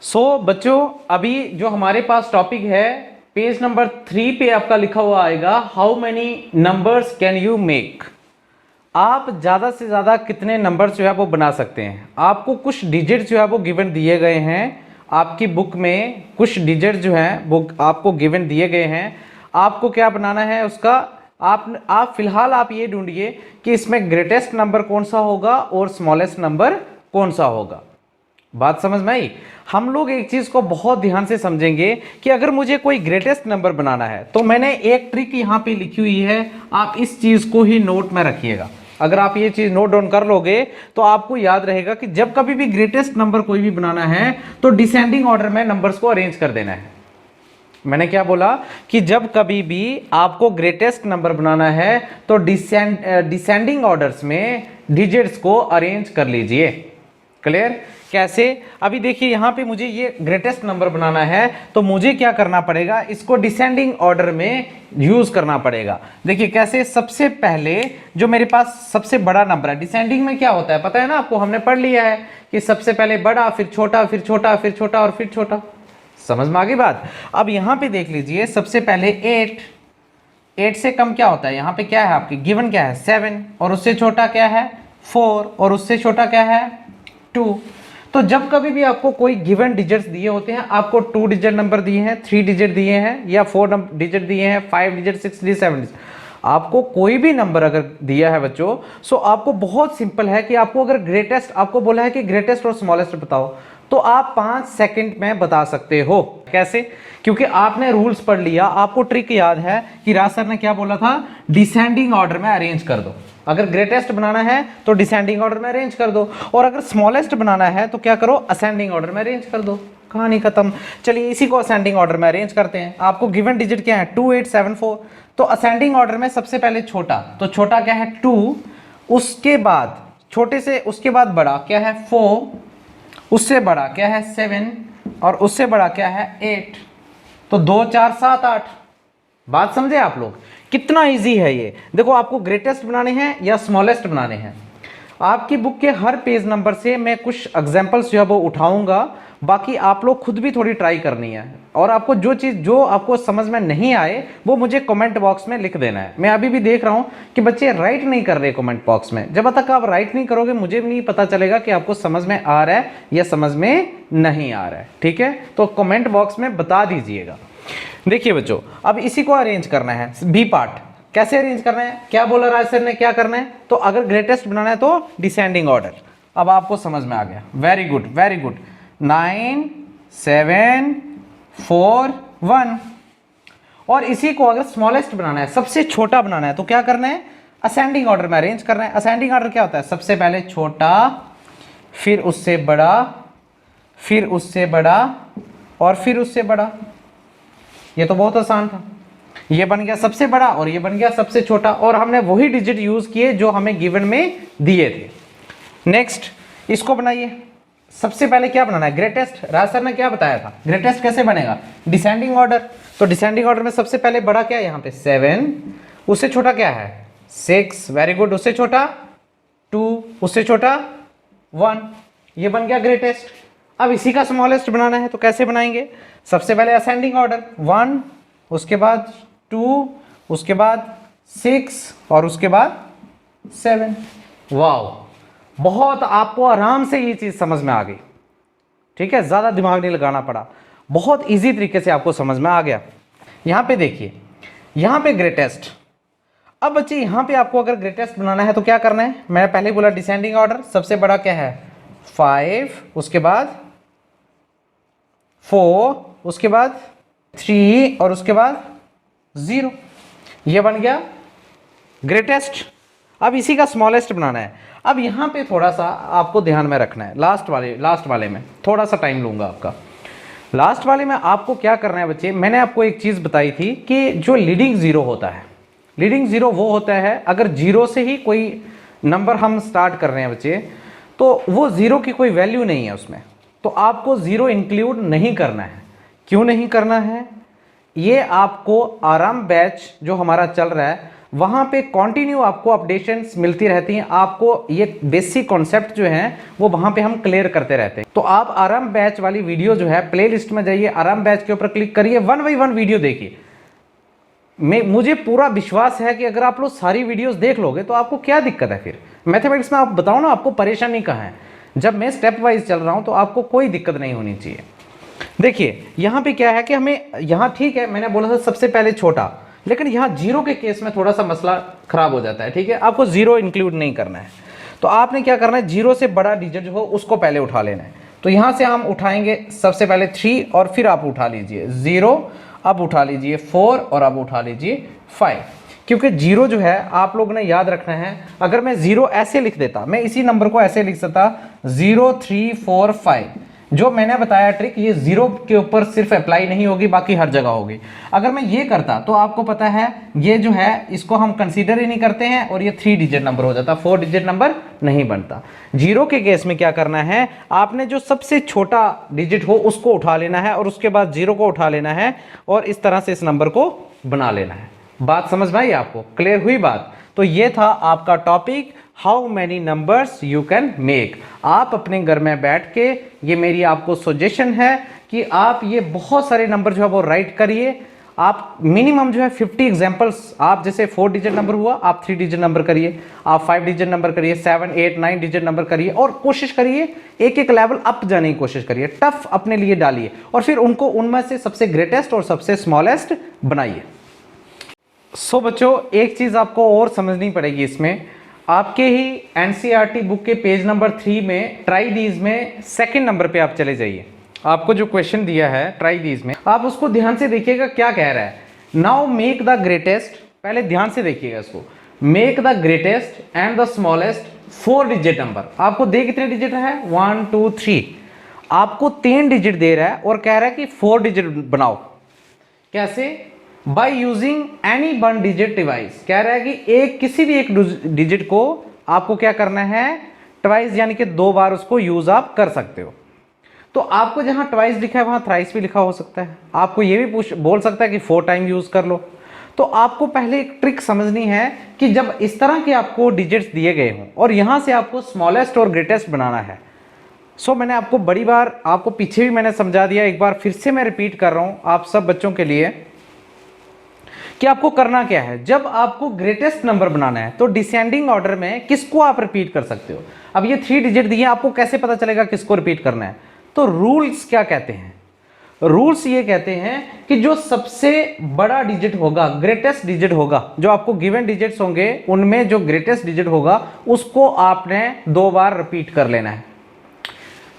बच्चों अभी जो हमारे पास टॉपिक है पेज नंबर 3 पे आपका लिखा हुआ आएगा how many numbers can you make. आप ज़्यादा से ज़्यादा कितने नंबर्स जो है वो बना सकते हैं। आपको कुछ डिजिट जो है वो गिवन दिए गए हैं, आपकी बुक में कुछ डिजिट जो हैं वो आपको गिवन दिए गए हैं। आपको क्या बनाना है उसका, आप फिलहाल आप ये ढूंढिए कि इसमें ग्रेटेस्ट नंबर कौन सा होगा और स्मॉलेस्ट नंबर कौन सा होगा। बात समझ में आई। हम लोग एक चीज को बहुत ध्यान से समझेंगे कि अगर मुझे कोई ग्रेटेस्ट नंबर बनाना है तो मैंने एक ट्रिक यहां पे लिखी हुई है, आप इस चीज को ही नोट में रखिएगा। अगर आप ये चीज नोट डाउन कर लोगे तो आपको याद रहेगा कि जब कभी भी ग्रेटेस्ट नंबर कोई भी बनाना है तो डिसेंडिंग ऑर्डर में नंबर्स को अरेंज कर देना है। मैंने क्या बोला कि जब कभी भी आपको ग्रेटेस्ट नंबर बनाना है तो डिसेंडिंग ऑर्डर्स में डिजिट्स को अरेंज कर लीजिए। क्लियर? कैसे? अभी देखिए यहां पे मुझे ये ग्रेटेस्ट नंबर बनाना है तो मुझे क्या करना पड़ेगा, इसको डिसेंडिंग ऑर्डर में यूज करना पड़ेगा। देखिए कैसे, सबसे पहले जो मेरे पास सबसे बड़ा नंबर है, डिसेंडिंग में क्या होता है पता है ना आपको, हमने पढ़ लिया है कि सबसे पहले बड़ा फिर छोटा फिर छोटा फिर छोटा और फिर छोटा। समझ में आ गई बात। अब यहां पे देख लीजिए सबसे पहले 8 से कम क्या होता है, यहां पे क्या है आपकी गिवन क्या है 7, और उससे छोटा क्या है 4, और उससे छोटा क्या है 2। तो जब कभी भी आपको कोई गिवन डिजिट्स दिए होते हैं, आपको 2 डिजिट नंबर दिए हैं, 3 डिजिट दिए हैं या 4 डिजिट दिए हैं, 5 डिजिट, 6 डिजिट, 7 डिजिट, आपको कोई भी नंबर अगर दिया है बच्चों, सो आपको बहुत सिंपल है कि आपको अगर ग्रेटेस्ट, आपको बोला है कि ग्रेटेस्ट और स्मॉलेस्ट बताओ, तो आप 5 सेकंड में बता सकते हो। कैसे? क्योंकि आपने रूल्स पढ़ लिया, आपको ट्रिक याद है कि राज सर ने क्या बोला था, डिसेंडिंग ऑर्डर में अरेंज कर दो। अगर ग्रेटेस्ट बनाना है तो डिसेंडिंग ऑर्डर में अरेंज कर दो, और अगर स्मॉलेस्ट बनाना है तो क्या करो, असेंडिंग ऑर्डर में अरेंज कर दो। कहानी खत्म। चलिए इसी को असेंडिंग ऑर्डर में अरेंज करते हैं। आपको गिवन डिजिट क्या है 2 8 7 4, तो असेंडिंग ऑर्डर में सबसे पहले छोटा, तो छोटा क्या है 2, उसके बाद छोटे से उसके बाद बड़ा क्या है 4, उससे बड़ा क्या है 7, और उससे बड़ा क्या है 8। तो 2 4 7 8। बात समझे आप लोग? कितना इजी है ये। देखो आपको ग्रेटेस्ट बनाने हैं या स्मॉलेस्ट बनाने हैं, आपकी बुक के हर पेज नंबर से मैं कुछ एग्जांपल्स जो है वो उठाऊंगा, बाकी आप लोग खुद भी थोड़ी ट्राई करनी है, और आपको जो चीज़ जो आपको समझ में नहीं आए वो मुझे कमेंट बॉक्स में लिख देना है। मैं अभी भी देख रहा हूं कि बच्चे राइट नहीं कर रहे कमेंट बॉक्स में। जब तक आप राइट नहीं करोगे मुझे भी नहीं पता चलेगा कि आपको समझ में आ रहा है या समझ में नहीं आ रहा है। ठीक है, तो कमेंट बॉक्स में बता दीजिएगा। देखिए बच्चों अब इसी को अरेंज करना है, बी पार्ट। कैसे अरेंज करना है, क्या बोला राज सर ने, क्या करना है, तो अगर ग्रेटेस्ट बनाना है तो डिसेंडिंग ऑर्डर। अब आपको समझ में आ गया, वेरी गुड वेरी गुड। 9 7 4 1। और इसी को अगर स्मॉलेस्ट बनाना है, सबसे छोटा बनाना है, तो क्या करना है, असेंडिंग ऑर्डर में अरेंज करना है। असेंडिंग ऑर्डर क्या होता है, सबसे पहले छोटा फिर उससे बड़ा फिर उससे बड़ा और फिर उससे बड़ा। ये तो बहुत आसान था। ये बन गया सबसे बड़ा और ये बन गया सबसे छोटा, और हमने वही डिजिट यूज किए जो हमें गिवन में दिए थे। नेक्स्ट इसको बनाइए। सबसे पहले क्या बनाना है, ग्रेटेस्ट। राज सर ने क्या बताया था, ग्रेटेस्ट कैसे बनेगा, डिसेंडिंग ऑर्डर। तो डिसेंडिंग ऑर्डर में सबसे पहले बड़ा क्या है यहाँ पे 7, उससे छोटा क्या है 6, वेरी गुड, उससे छोटा 2, उससे छोटा 1। ये बन गया ग्रेटेस्ट। अब इसी का स्मॉलेस्ट बनाना है तो कैसे बनाएंगे, सबसे पहले असेंडिंग ऑर्डर 1, उसके बाद 2, उसके बाद 6 और उसके बाद 7। वाओ, बहुत आपको आराम से ये चीज समझ में आ गई। ठीक है, ज्यादा दिमाग नहीं लगाना पड़ा, बहुत इजी तरीके से आपको समझ में आ गया। यहां पे देखिए, यहां पे ग्रेटेस्ट। अब बच्चे यहां पे आपको अगर ग्रेटेस्ट बनाना है तो क्या करना है, मैंने पहले बोला डिसेंडिंग ऑर्डर। सबसे बड़ा क्या है 5, उसके बाद 4, उसके बाद 3 और उसके बाद 0। ये बन गया ग्रेटेस्ट। अब इसी का स्मॉलेस्ट बनाना है। अब यहां पे थोड़ा सा आपको ध्यान में रखना है, लास्ट वाले में थोड़ा सा टाइम लूंगा आपका। लास्ट वाले में आपको क्या करना है बच्चे, मैंने आपको एक चीज बताई थी कि जो लीडिंग जीरो होता है, लीडिंग जीरो वो होता है अगर जीरो से ही कोई नंबर हम स्टार्ट कर रहे हैं बच्चे, तो वो जीरो की कोई वैल्यू नहीं है उसमें, तो आपको जीरो इंक्लूड नहीं करना है। क्यों नहीं करना है, ये आपको आराम बैच जो हमारा चल रहा है, वहाँ पे कंटिन्यू आपको अपडेशंस मिलती रहती हैं, आपको ये बेसिक कॉन्सेप्ट जो हैं वो वहाँ पे हम क्लियर करते रहते हैं। तो आप आराम बैच वाली वीडियो जो है प्लेलिस्ट में जाइए, आराम बैच के ऊपर क्लिक करिए, 1 बाई 1 वीडियो देखिए। मुझे पूरा विश्वास है कि अगर आप लोग सारी वीडियोस देख लोगे तो आपको क्या दिक्कत है। फिर मैथमेटिक्स में आप बताओ ना, आपको परेशानी कहाँ है। जब मैं स्टेप वाइज चल रहा हूँ तो आपको कोई दिक्कत नहीं होनी चाहिए। देखिए यहाँ पे क्या है कि हमें यहाँ ठीक है, मैंने बोला था सबसे पहले छोटा, लेकिन यहाँ जीरो के केस में थोड़ा सा मसला खराब हो जाता है। ठीक है, आपको जीरो इंक्लूड नहीं करना है, तो आपने क्या करना है, जीरो से बड़ा डिजिट जो हो उसको पहले उठा लेना है। तो यहाँ से हम उठाएंगे सबसे पहले 3 और फिर आप उठा लीजिए 0, अब उठा लीजिए 4 और अब उठा लीजिए 5। क्योंकि जीरो जो है आप लोगों ने याद रखना है, अगर मैं जीरो ऐसे लिख देता, मैं इसी नंबर को ऐसे लिख सकता 0 3 4 5, जो मैंने बताया ट्रिक ये जीरो के ऊपर सिर्फ अप्लाई नहीं होगी, बाकी हर जगह होगी। अगर मैं ये करता तो आपको पता है ये जो है इसको हम कंसीडर ही नहीं करते हैं और ये 3 डिजिट नंबर हो जाता, 4 डिजिट नंबर नहीं बनता। जीरो के केस में क्या करना है, आपने जो सबसे छोटा डिजिट हो उसको उठा लेना है और उसके बाद जीरो को उठा लेना है और इस तरह से इस नंबर को बना लेना है। बात समझ में आई आपको, क्लियर हुई बात? तो ये था आपका topic, how many numbers you can make. आप अपने घर में बैठ के, ये मेरी आपको सजेशन है कि आप ये बहुत सारे नंबर जो है वो राइट करिए। आप मिनिमम जो है 50 एग्जांपल्स, आप जैसे 4 डिजिट नंबर हुआ आप 3 डिजिट नंबर करिए, आप 5 डिजिट नंबर करिए, 7 8 9 डिजिट नंबर करिए और कोशिश करिए एक एक लेवल अप जाने की कोशिश करिए, टफ अपने लिए डालिए और फिर उनको उनमें से सबसे ग्रेटेस्ट और सबसे स्मॉलेस्ट बनाइए। सो बच्चों एक चीज़ आपको और समझनी पड़ेगी इसमें, आपके ही एनसीईआरटी बुक के पेज नंबर 3 में ट्राई दीज में सेकंड नंबर पे आप चले जाइए। आपको जो क्वेश्चन दिया है ट्राई दीज में, आप उसको ध्यान से देखिएगा क्या कह रहा है। नाउ मेक द ग्रेटेस्ट, पहले ध्यान से देखिएगा इसको, make the greatest and the smallest 4 digit number. आपको दे कितने डिजिट है, 1 2 3, आपको 3 डिजिट दे रहा है और कह रहा है कि 4 डिजिट बनाओ। कैसे? By using any 1 digit device. कह रहा है कि एक किसी भी एक डिजिट को आपको क्या करना है, ट्वाइस यानी कि 2 बार उसको यूज आप कर सकते हो। तो आपको जहां ट्वाइस लिखा है वहां थ्राइस भी लिखा हो सकता है, आपको ये भी बोल सकता है कि 4 टाइम यूज कर लो। तो आपको पहले एक ट्रिक समझनी है कि जब इस तरह के आपको डिजिट्स दिए गए हों और यहां से आपको स्मॉलेस्ट और ग्रेटेस्ट बनाना है। सो मैंने आपको बड़ी बार, आपको पीछे भी मैंने समझा दिया, एक बार फिर से मैं रिपीट कर रहा हूं आप सब बच्चों के लिए कि आपको करना क्या है। जब आपको ग्रेटेस्ट नंबर बनाना है तो डिसेंडिंग ऑर्डर में किसको आप रिपीट कर सकते हो। अब ये 3 डिजिट दिए, आपको कैसे पता चलेगा किसको रिपीट करना है? तो रूल्स क्या कहते हैं, रूल्स ये कहते हैं कि जो सबसे बड़ा डिजिट होगा, ग्रेटेस्ट डिजिट होगा, जो आपको गिवन डिजिट्स होंगे उनमें जो ग्रेटेस्ट डिजिट होगा उसको आपने 2 बार रिपीट कर लेना है।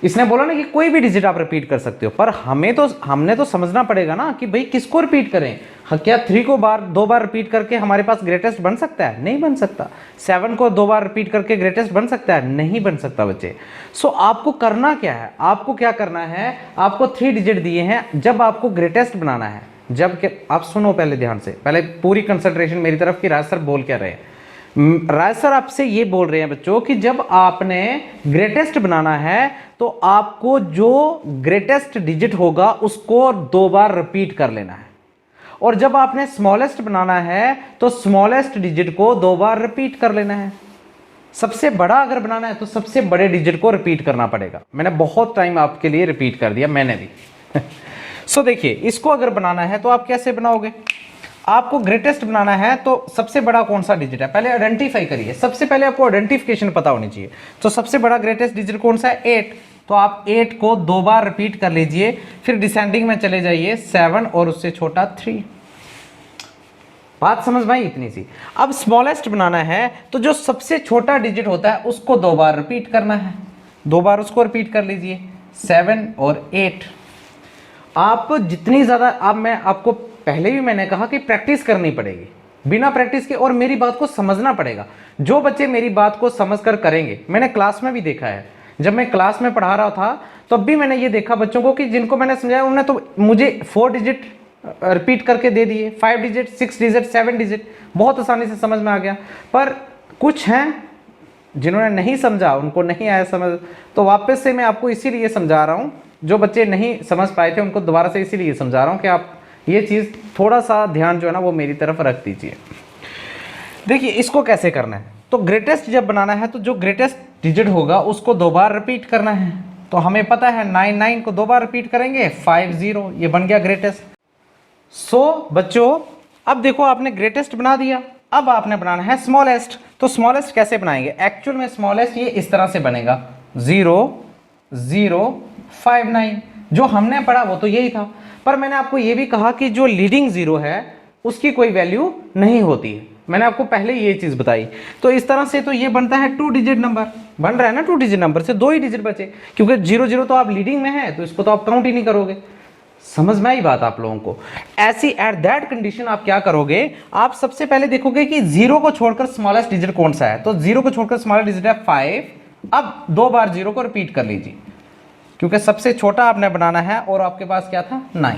इसने बोला ना कि कोई भी डिजिट आप रिपीट कर सकते हो, पर हमने तो समझना पड़ेगा ना कि भाई किसको रिपीट करें। क्या 3 को 2 बार रिपीट करके हमारे पास ग्रेटेस्ट बन सकता है? नहीं बन सकता। 7 को 2 बार रिपीट करके ग्रेटेस्ट बन सकता है? नहीं बन सकता बच्चे। सो आपको करना क्या है, आपको क्या करना है, आपको 3 डिजिट दिए हैं, जब आपको ग्रेटेस्ट बनाना है, जब आप सुनो पहले ध्यान से, पहले पूरी कंसंट्रेशन मेरी तरफ की, राज सर बोल क्या रहे हैं। राज सर आपसे ये बोल रहे हैं बच्चों कि जब आपने ग्रेटेस्ट बनाना है तो आपको जो ग्रेटेस्ट डिजिट होगा उसको 2 बार रिपीट कर लेना है, और जब आपने स्मॉलेस्ट बनाना है तो स्मॉलेस्ट डिजिट को 2 बार रिपीट कर लेना है। सबसे बड़ा अगर बनाना है तो सबसे बड़े डिजिट को रिपीट करना पड़ेगा। मैंने बहुत टाइम आपके लिए रिपीट कर दिया, मैंने भी सो देखिए, इसको अगर बनाना है तो आप कैसे बनाओगे। आपको ग्रेटेस्ट बनाना है तो सबसे बड़ा कौन सा डिजिट है पहले आइडेंटिफाई करिए। सबसे पहले आपको आइडेंटिफिकेशन पता होनी चाहिए। तो सबसे बड़ा ग्रेटेस्ट डिजिट कौन सा है, 8। तो आप 8 को 2 बार रिपीट कर लीजिए, फिर डिसेंडिंग में चले जाइए 7 और उससे छोटा 3। बात समझ में आई इतनी सी। अब स्मॉलेस्ट बनाना है तो जो सबसे छोटा डिजिट होता है उसको 2 बार रिपीट करना है, 2 बार उसको रिपीट कर लीजिए 7 और 8। आप जितनी ज़्यादा, अब मैं आपको पहले भी मैंने कहा कि प्रैक्टिस करनी पड़ेगी, बिना प्रैक्टिस के, और मेरी बात को समझना पड़ेगा। जो बच्चे मेरी बात को समझकर करेंगे, मैंने क्लास में भी देखा है, जब मैं क्लास में पढ़ा रहा था तब भी मैंने ये देखा बच्चों को कि जिनको मैंने समझाया उन्होंने तो मुझे 4 डिजिट रिपीट करके दे दिए, 5 डिजिट, 6 डिजिट, 7 डिजिट, बहुत आसानी से समझ में आ गया। पर कुछ हैं जिन्होंने नहीं समझा, उनको नहीं आया समझ, तो वापस से मैं आपको इसीलिए समझा रहा हूँ। जो बच्चे नहीं समझ पाए थे उनको दोबारा से इसीलिए समझा रहा हूँ कि आप ये चीज़ थोड़ा सा ध्यान जो है ना वो मेरी तरफ रख दीजिए। देखिए इसको कैसे करना है, तो ग्रेटेस्ट जब बनाना है तो जो ग्रेटेस्ट डिजिट होगा उसको 2 बार रिपीट करना है। तो हमें पता है 99 को 2 बार रिपीट करेंगे 50, ये बन गया ग्रेटेस्ट। सो बच्चों अब देखो आपने ग्रेटेस्ट बना दिया, अब आपने बनाना है स्मॉलेस्ट। तो स्मॉलेस्ट कैसे बनाएंगे, एक्चुअल में स्मॉलेस्ट ये इस तरह से बनेगा 0059। जो हमने पढ़ा वो तो यही था, पर मैंने आपको ये भी कहा कि जो लीडिंग जीरो है उसकी कोई वैल्यू नहीं होती है, मैंने आपको पहले ये चीज बताई। तो इस तरह से तो ये बनता है 2 डिजिट नंबर, बन रहा है ना 2 डिजिट नंबर से 2 ही डिजिट बचे, क्योंकि 00 तो आप लीडिंग में है तो इसको तो आप काउंट ही नहीं करोगे। समझ में आई बात आप लोगों को। ऐसी एट दैट कंडीशन आप क्या करोगे, आप सबसे पहले देखोगे कि 0 को छोड़कर स्मॉलेस्ट डिजिट कौन सा है, तो 0 को छोड़कर स्मॉलेस्ट डिजिट है 5। अब 2 बार 0 को रिपीट कर लीजिए, क्योंकि सबसे छोटा आपने बनाना है और आपके पास क्या था 9।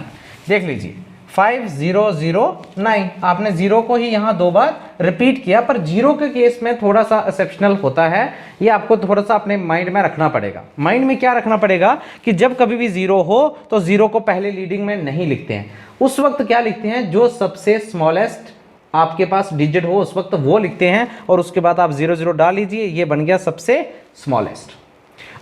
देख लीजिए 5009, आपने 0 को ही यहाँ 2 बार रिपीट किया, पर 0 के केस में थोड़ा सा एक्सेप्शनल होता है, ये आपको थोड़ा सा अपने माइंड में रखना पड़ेगा। माइंड में क्या रखना पड़ेगा कि जब कभी भी 0 हो तो 0 को पहले लीडिंग में नहीं लिखते हैं, उस वक्त क्या लिखते हैं, जो सबसे स्मॉलेस्ट आपके पास डिजिट हो उस वक्त वो लिखते हैं, और उसके बाद आप 00 डाल लीजिए, ये बन गया सबसे स्मॉलेस्ट।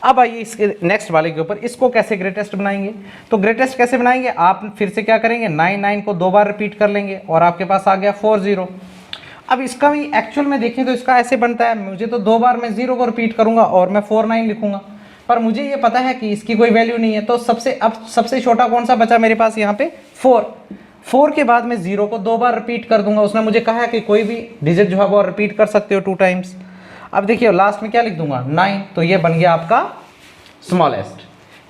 अब आइए इसके नेक्स्ट वाले के ऊपर, इसको कैसे ग्रेटेस्ट बनाएंगे। तो ग्रेटेस्ट कैसे बनाएंगे, आप फिर से क्या करेंगे 99 को 2 बार रिपीट कर लेंगे और आपके पास आ गया 40। अब इसका भी एक्चुअल में देखें तो इसका ऐसे बनता है, मुझे तो 2 बार मैं 0 को रिपीट करूंगा और मैं 49 लिखूंगा, पर मुझे ये पता है कि इसकी कोई वैल्यू नहीं है, तो सबसे छोटा कौन सा बचा मेरे पास यहाँ पे 4 के बाद मैं 0 को 2 बार रिपीट कर दूंगा। उसने मुझे कहा है कि कोई भी डिजिट जो है वो रिपीट कर सकते हो 2 टाइम्स। अब देखिए लास्ट में क्या लिख दूंगा 9, तो ये बन गया आपका स्मॉलेस्ट।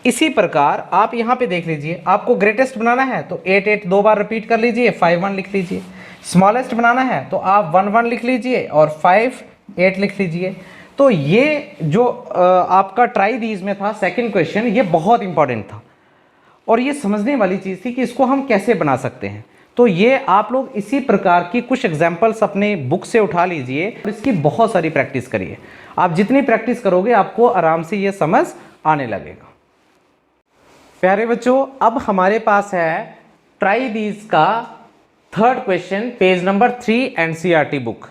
इसी प्रकार आप यहाँ पे देख लीजिए, आपको ग्रेटेस्ट बनाना है तो 88 2 बार रिपीट कर लीजिए, 51 लिख लीजिए। स्मॉलेस्ट बनाना है तो आप 11 लिख लीजिए और 58 लिख लीजिए। तो ये जो आपका ट्राई दीज में था सेकंड क्वेश्चन, ये बहुत इंपॉर्टेंट था और ये समझने वाली चीज़ थी कि इसको हम कैसे बना सकते हैं। तो ये आप लोग इसी प्रकार की कुछ एग्जाम्पल्स अपने बुक से उठा लीजिए और इसकी बहुत सारी प्रैक्टिस करिए। आप जितनी प्रैक्टिस करोगे आपको आराम से ये समझ आने लगेगा। प्यारे बच्चों, अब हमारे पास है ट्राई दीज का third question, page number 3 NCERT book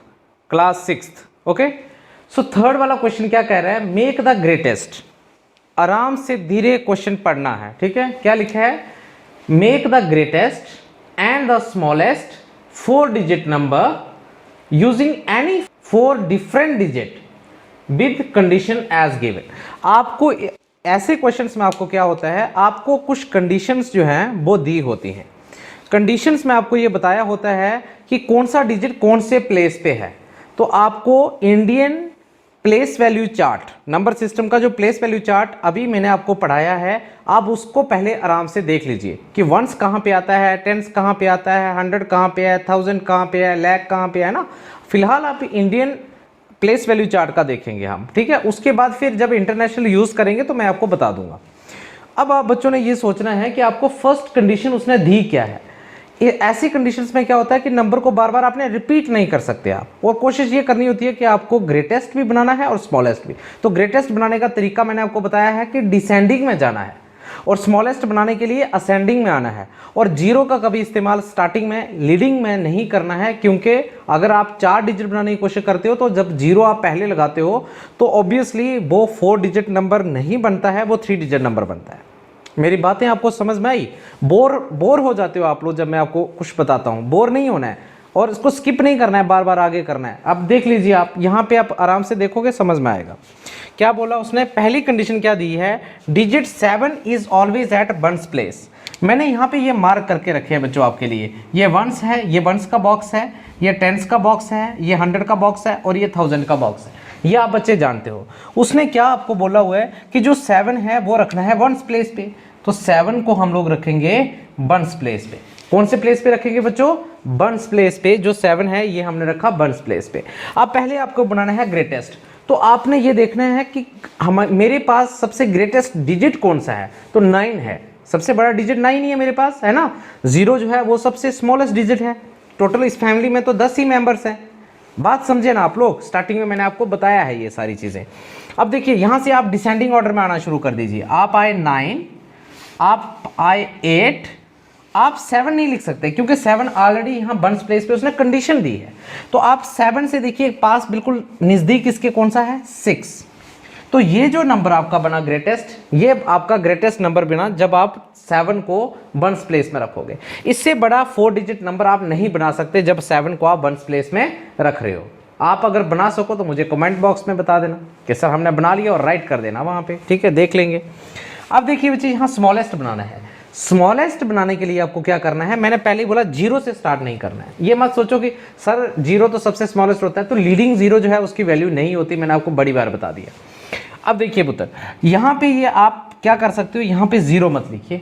class 6th। Okay, so third वाला क्वेश्चन क्या कह रहा है, मेक द ग्रेटेस्ट। आराम से धीरे क्वेश्चन पढ़ना है, ठीक है। क्या लिखा है, make the greatest and the smallest 4-digit number using any 4 different digit with condition as given। आपको ऐसे क्वेश्चंस में आपको क्या होता है, आपको कुछ कंडीशंस जो हैं वो दी होती हैं। कंडीशंस में आपको ये बताया होता है कि कौन सा डिजिट कौन से प्लेस पे है। तो आपको Indian place value chart, number system का जो प्लेस वैल्यू चार्ट अभी मैंने आपको पढ़ाया है, आप उसको पहले आराम से देख लीजिए कि वंस कहाँ पे आता है, टेंस कहाँ पे आता है, 100 कहाँ पे है, 1000 कहाँ पे है, लाख कहाँ पे है ना। फिलहाल आप इंडियन प्लेस वैल्यू चार्ट का देखेंगे हम, ठीक है। उसके बाद फिर जब इंटरनेशनल यूज़ करेंगे तो मैं आपको बता दूंगा। अब आप बच्चों ने ये सोचना है कि आपको फर्स्ट कंडीशन उसने दी क्या है। ऐसी कंडीशंस में क्या होता है कि नंबर को बार बार आपने रिपीट नहीं कर सकते आप, और कोशिश ये करनी होती है कि आपको ग्रेटेस्ट भी बनाना है और स्मॉलेस्ट भी। तो ग्रेटेस्ट बनाने का तरीका मैंने आपको बताया है कि डिसेंडिंग में जाना है, और स्मॉलेस्ट बनाने के लिए असेंडिंग में आना है, और 0 का कभी इस्तेमाल स्टार्टिंग में लीडिंग में नहीं करना है, क्योंकि अगर आप 4 डिजिट बनाने की कोशिश करते हो तो जब 0 आप पहले लगाते हो तो ऑब्वियसली वो 4 डिजिट नंबर नहीं बनता है, वो 3 डिजिट नंबर बनता है। मेरी बातें आपको समझ में आई? बोर हो जाते हो आप लोग जब मैं आपको कुछ बताता हूँ, बोर नहीं होना है और इसको स्किप नहीं करना है, बार बार आगे करना है। अब देख लीजिए आप यहाँ पे, आप आराम से देखोगे समझ में आएगा। क्या बोला उसने, पहली कंडीशन क्या दी है, digit 7 is always eight ones place. मैंने यहाँ पे ये मार्क करके रखे हैं बच्चों आपके लिए, ये वंस है, ये वंस का बॉक्स है, ये टेंस का बॉक्स है, ये 100 का बॉक्स है और ये 1000 का बॉक्स है। ये आप बच्चे जानते हो। उसने क्या आपको बोला हुआ है कि जो 7 है वो रखना है वंस प्लेस पे, तो 7 को हम लोग रखेंगे वंस प्लेस पे। कौन से प्लेस पे रखेंगे बच्चों, वंस प्लेस पे। जो 7 है ये हमने रखा वंस प्लेस पे। अब पहले आपको बनाना है ग्रेटेस्ट, तो आपने ये देखना है कि मेरे पास सबसे ग्रेटेस्ट डिजिट कौन सा है, तो 9 है। सबसे बड़ा डिजिट 9 ही है मेरे पास, है ना। 0 जो है वो सबसे स्मॉलेस्ट डिजिट है। टोटल इस फैमिली में तो 10 ही मेंबर्स हैं। बात समझे ना आप लोग, स्टार्टिंग में मैंने आपको बताया है ये सारी चीज़ें। अब देखिए यहाँ से आप डिसेंडिंग ऑर्डर में आना शुरू कर दीजिए। आप आए 9, आप आए 8 आप 7 नहीं लिख सकते क्योंकि 7 ऑलरेडी यहाँ वंस प्लेस पे उसने कंडीशन दी है। तो आप 7 से देखिए पास बिल्कुल नज़दीक इसके कौन सा है 6। तो ये जो नंबर आपका बना ग्रेटेस्ट, ये आपका ग्रेटेस्ट नंबर बना जब आप 7 को वंस प्लेस में रखोगे। इससे बड़ा 4 डिजिट नंबर आप नहीं बना सकते जब 7 को आप वंस प्लेस में रख रहे हो। आप अगर बना सको तो मुझे कमेंट बॉक्स में बता देना कि सर हमने बना लिया, और राइट कर देना वहाँ पे, ठीक है, देख लेंगे। अब देखिए बच्चे यहाँ स्मॉलेस्ट बनाना है। स्मॉलेस्ट बनाने के लिए आपको क्या करना है, मैंने पहले ही बोला 0 से स्टार्ट नहीं करना है। ये मत सोचो कि सर 0 तो सबसे स्मॉलेस्ट होता है, तो लीडिंग 0 जो है उसकी वैल्यू नहीं होती, मैंने आपको बड़ी बार बता दिया। अब देखिए पुत्र, यहाँ पे ये आप क्या कर सकते हो, यहाँ पे 0 मत लिखिए,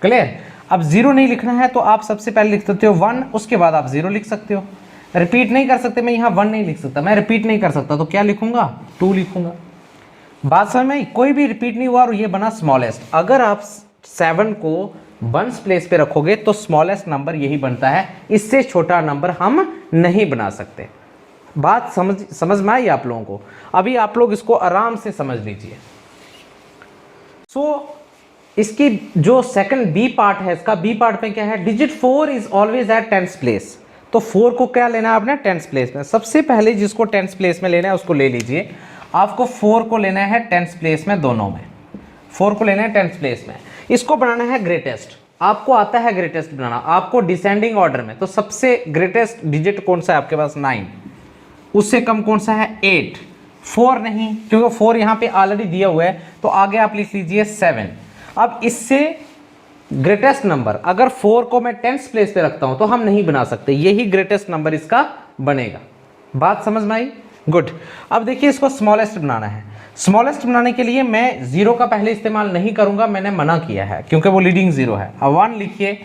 क्लियर। अब 0 नहीं लिखना है तो आप सबसे पहले लिख सकते हो 1, उसके बाद आप 0 लिख सकते हो। रिपीट नहीं कर सकते, मैं यहाँ 1 नहीं लिख सकता, मैं रिपीट नहीं कर सकता, तो क्या लिखूंगा 2 लिखूंगा। बात समझ में, कोई भी रिपीट नहीं हुआ और ये बना स्मॉलेस्ट। अगर आप 7 को वंस प्लेस पे रखोगे तो स्मॉलेस्ट नंबर यही बनता है, इससे छोटा नंबर हम नहीं बना सकते। बात समझ में आई आप लोगों को? अभी आप लोग इसको आराम से समझ लीजिए। इसकी जो सेकंड बी पार्ट है, इसका बी पार्ट में क्या है, digit 4 is always eight 10th place. तो 4 को क्या लेना है आपने 10th प्लेस में। सबसे पहले जिसको 10th प्लेस में लेना है उसको ले लीजिए। आपको 4 को लेना है 10th प्लेस में, दोनों में 4 को लेना है 10th प्लेस में। इसको बनाना है ग्रेटेस्ट। आपको आता है ग्रेटेस्ट बनाना, आपको डिसेंडिंग ऑर्डर में। तो सबसे ग्रेटेस्ट डिजिट कौन सा है आपके पास 9, उससे कम कौन सा है 8, 4 नहीं, क्योंकि 4 यहाँ पे ऑलरेडी दिया हुआ है। तो आगे आप लिख लीजिए 7। अब इससे ग्रेटेस्ट नंबर, अगर 4 को मैं 10th प्लेस पे रखता हूं तो हम नहीं बना सकते, यही ग्रेटेस्ट नंबर इसका बनेगा। बात समझ में आई? गुड। अब देखिए इसको स्मॉलेस्ट बनाना है। स्मॉलेस्ट बनाने के लिए मैं 0 का पहले इस्तेमाल नहीं करूंगा, मैंने मना किया है क्योंकि वो लीडिंग 0 है। अब 1 लिखिए,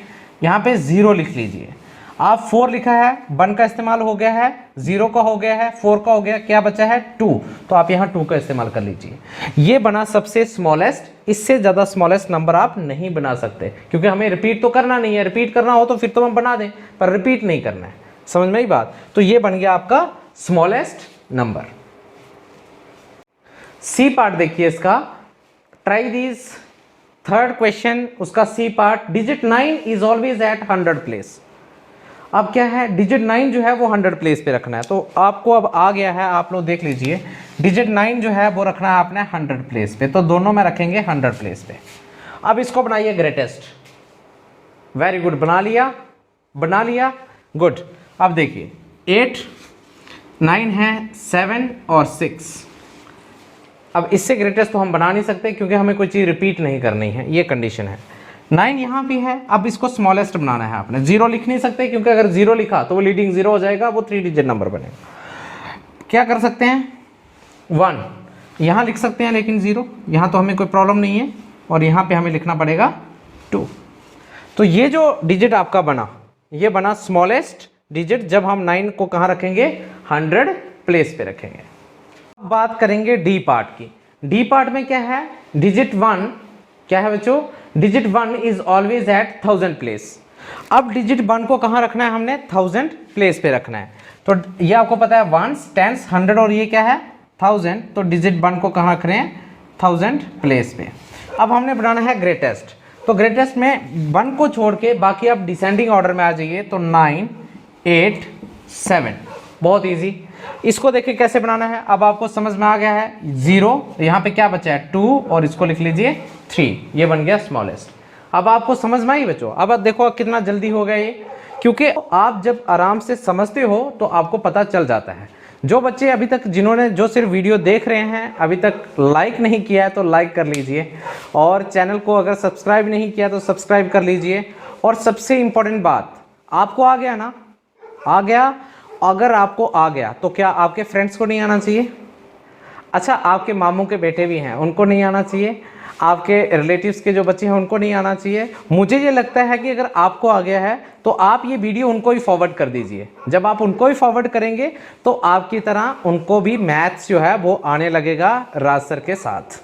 यहाँ पे 0 लिख लीजिए। आप 4 लिखा है, 1 का इस्तेमाल हो गया है, 0 का हो गया है, 4 का हो गया, क्या बचा है 2। तो आप यहाँ 2 का इस्तेमाल कर लीजिए। ये बना सबसे स्मॉलेस्ट। इससे ज़्यादा स्मॉलेस्ट नंबर आप नहीं बना सकते क्योंकि हमें रिपीट तो करना नहीं है। रिपीट करना हो तो फिर तो हम बना दें, पर रिपीट नहीं करना है। समझ में आई बात? तो ये बन गया आपका स्मॉलेस्ट नंबर। सी पार्ट देखिए इसका, ट्राई दिस थर्ड क्वेश्चन, उसका C part, digit 9 is always at 100 place. अब क्या है, डिजिट 9 जो है वो 100 प्लेस पे रखना है। तो आपको अब आ गया है, आप लोग देख लीजिए, डिजिट 9 जो है वो रखना है आपने 100 प्लेस पे। तो दोनों में रखेंगे 100 प्लेस पे। अब इसको बनाइए ग्रेटेस्ट। वेरी गुड, बना लिया, गुड। अब देखिए 8, 9 है, 7 और 6। अब इससे ग्रेटेस्ट तो हम बना नहीं सकते क्योंकि हमें कोई चीज़ रिपीट नहीं करनी है, ये कंडीशन है। 9 यहाँ भी है। अब इसको स्मॉलेस्ट बनाना है आपने। 0 लिख नहीं सकते क्योंकि अगर 0 लिखा तो वो लीडिंग 0 हो जाएगा, वो 3 डिजिट नंबर बनेगा। क्या कर सकते हैं 1 यहाँ लिख सकते हैं, लेकिन 0 यहाँ तो हमें कोई प्रॉब्लम नहीं है, और यहाँ पे हमें लिखना पड़ेगा 2। तो ये जो डिजिट आपका बना, ये बना स्मॉलेस्ट डिजिट जब हम 9 को कहाँ रखेंगे 100 प्लेस पे रखेंगे। अब बात करेंगे डी पार्ट की। डी पार्ट में क्या है, डिजिट 1 क्या है बच्चों, digit 1 is always eight 1000 place. अब डिजिट 1 को कहाँ रखना है हमने 1000 प्लेस पे रखना है। तो ये आपको पता है 1s, 10s, 100 और ये क्या है 1000। तो डिजिट 1 को कहाँ रख रहे हैं 1000 प्लेस पे। अब हमने बनाना है ग्रेटेस्ट। तो ग्रेटेस्ट में 1 को छोड़ के बाकी आप डिसेंडिंग ऑर्डर में आ जाइए। तो 9, 8, 7, बहुत ईजी। इसको देखिए कैसे बनाना है। अब आपको समझ में आ गया है 0, यहाँ पे क्या बचा है 2, और इसको लिख लीजिए 3। ये बन गया स्मॉलेस्ट। अब आपको समझ में आई बच्चों? अब देखो कितना जल्दी हो गया ये, क्योंकि आप जब आराम से समझते हो तो आपको पता चल जाता है। जो बच्चे अभी तक जिन्होंने जो सिर्फ वीडियो देख रहे हैं, अभी तक लाइक नहीं किया है तो लाइक कर लीजिए, और चैनल को अगर सब्सक्राइब नहीं किया तो सब्सक्राइब कर लीजिए। और सबसे इंपॉर्टेंट बात, आपको आ गया ना, आ गया। अगर आपको आ गया तो क्या आपके फ्रेंड्स को नहीं आना चाहिए? अच्छा, आपके मामू के बेटे भी हैं, उनको नहीं आना चाहिए? आपके रिलेटिव्स के जो बच्चे हैं उनको नहीं आना चाहिए? मुझे ये लगता है कि अगर आपको आ गया है तो आप ये वीडियो उनको ही फॉरवर्ड कर दीजिए। जब आप उनको ही फॉरवर्ड करेंगे तो आपकी तरह उनको भी मैथ्स जो है वो आने लगेगा राज सर के साथ।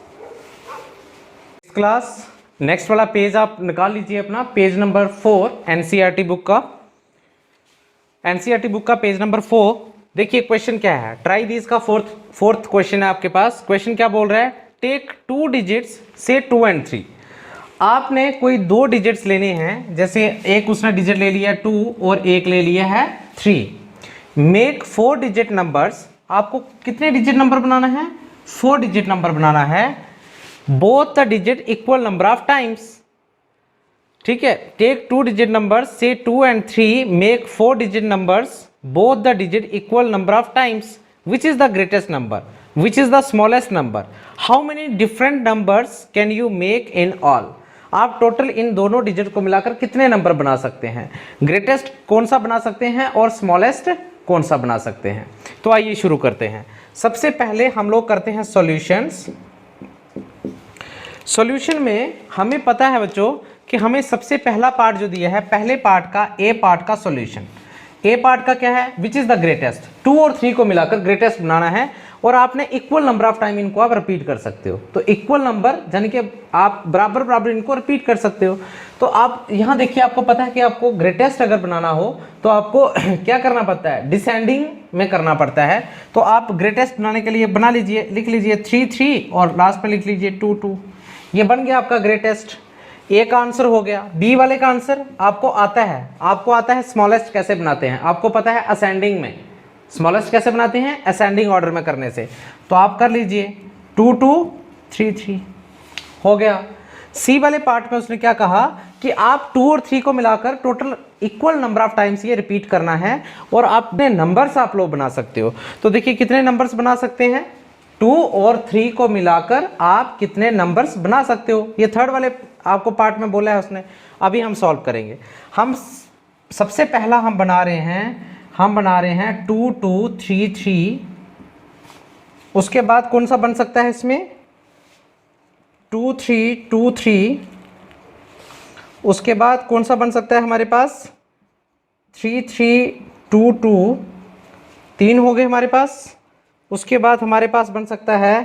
क्लास नेक्स्ट वाला पेज आप निकाल लीजिए अपना, पेज नंबर 4 एनसीईआरटी बुक का। एनसीईआरटी बुक का पेज नंबर 4 देखिए क्वेश्चन क्या है। ट्राई दिस का फोर्थ क्वेश्चन है आपके पास। क्वेश्चन क्या बोल रहा है, टेक 2 डिजिट्स से 2 and 3। आपने कोई दो डिजिट्स लेने हैं, जैसे एक उसने डिजिट ले लिया 2 और एक ले लिया है 3। मेक 4 डिजिट नंबर्स, आपको कितने डिजिट नंबर बनाना है? 4 डिजिट नंबर बनाना है। Both the digit equal number of times, ठीक है। टेक 2 डिजिट नंबर से 2 and 3 make 4 digit numbers both the digit equal number of times. Which is the greatest number, which is the smallest number, how many different numbers can you make in all. आप total इन दोनों digit को मिलाकर कितने number बना सकते हैं? Greatest कौन सा बना सकते हैं और स्मॉलेस्ट कौन सा बना सकते हैं? तो आइए शुरू करते हैं। सबसे पहले हम लोग करते हैं सॉल्यूशंस। सॉल्यूशन में हमें पता है बच्चों कि हमें सबसे पहला पार्ट जो दिया है, पहले पार्ट का ए पार्ट का सॉल्यूशन। ए पार्ट का क्या है? Which is the greatest. 2 और 3 को मिलाकर ग्रेटेस्ट बनाना है और आपने इक्वल नंबर ऑफ टाइम इनको आप रिपीट कर सकते हो। तो इक्वल नंबर यानी कि आप बराबर बराबर इनको रिपीट कर सकते हो। तो आप यहाँ देखिए, आपको पता है कि आपको ग्रेटेस्ट अगर बनाना हो तो आपको क्या करना पड़ता है? डिसेंडिंग में करना पड़ता है। तो आप ग्रेटेस्ट बनाने के लिए बना लीजिए, लिख लीजिए 3 3 और लास्ट में लिख लीजिए 2 2। ये बन गया आपका ग्रेटेस्ट। ए का आंसर हो गया। बी वाले का आंसर आपको आता है स्मॉलेस्ट कैसे बनाते हैं, आपको पता है असेंडिंग में। स्मॉलेस्ट कैसे बनाते हैं? असेंडिंग ऑर्डर में करने से। तो आप कर लीजिए 2 2 3 3 हो गया। सी वाले पार्ट में उसने क्या कहा कि आप 2 और 3 को मिलाकर total equal number of times ये रिपीट करना है और आपने नंबर्स आप लोग बना सकते हो। तो देखिए कितने नंबर्स बना सकते हैं? 2 और 3 को मिलाकर आप कितने नंबर्स बना सकते हो? ये थर्ड वाले आपको पार्ट में बोला है उसने। अभी हम सॉल्व करेंगे। हम सबसे पहला हम बना रहे हैं 2 2 3 3। उसके बाद कौन सा बन सकता है इसमें? 2 3 2 3। उसके बाद कौन सा बन सकता है हमारे पास? 3 3 2 2। 3 हो गए हमारे पास। उसके बाद हमारे पास बन सकता है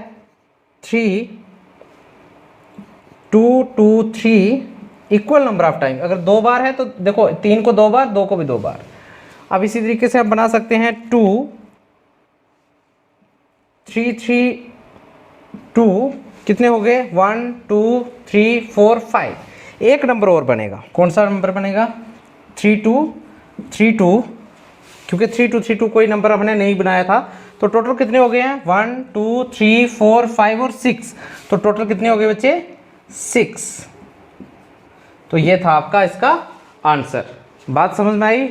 3 2 2 3 इक्वल नंबर ऑफ टाइम। अगर 2 बार है तो देखो 3 को 2 बार, 2 को भी 2 बार। अब इसी तरीके से हम बना सकते हैं 2 3 3 2। कितने हो गए? 1 2 3 4 5। एक नंबर और बनेगा। कौन सा नंबर बनेगा? 3 2 3 2, क्योंकि 3 2 3 2 कोई नंबर हमने नहीं बनाया था। तो टोटल कितने हो गए हैं? 1 2 3 4 5 और 6। तो टोटल कितने हो गए बच्चे? 6। तो ये था आपका इसका आंसर। बात समझ में आई?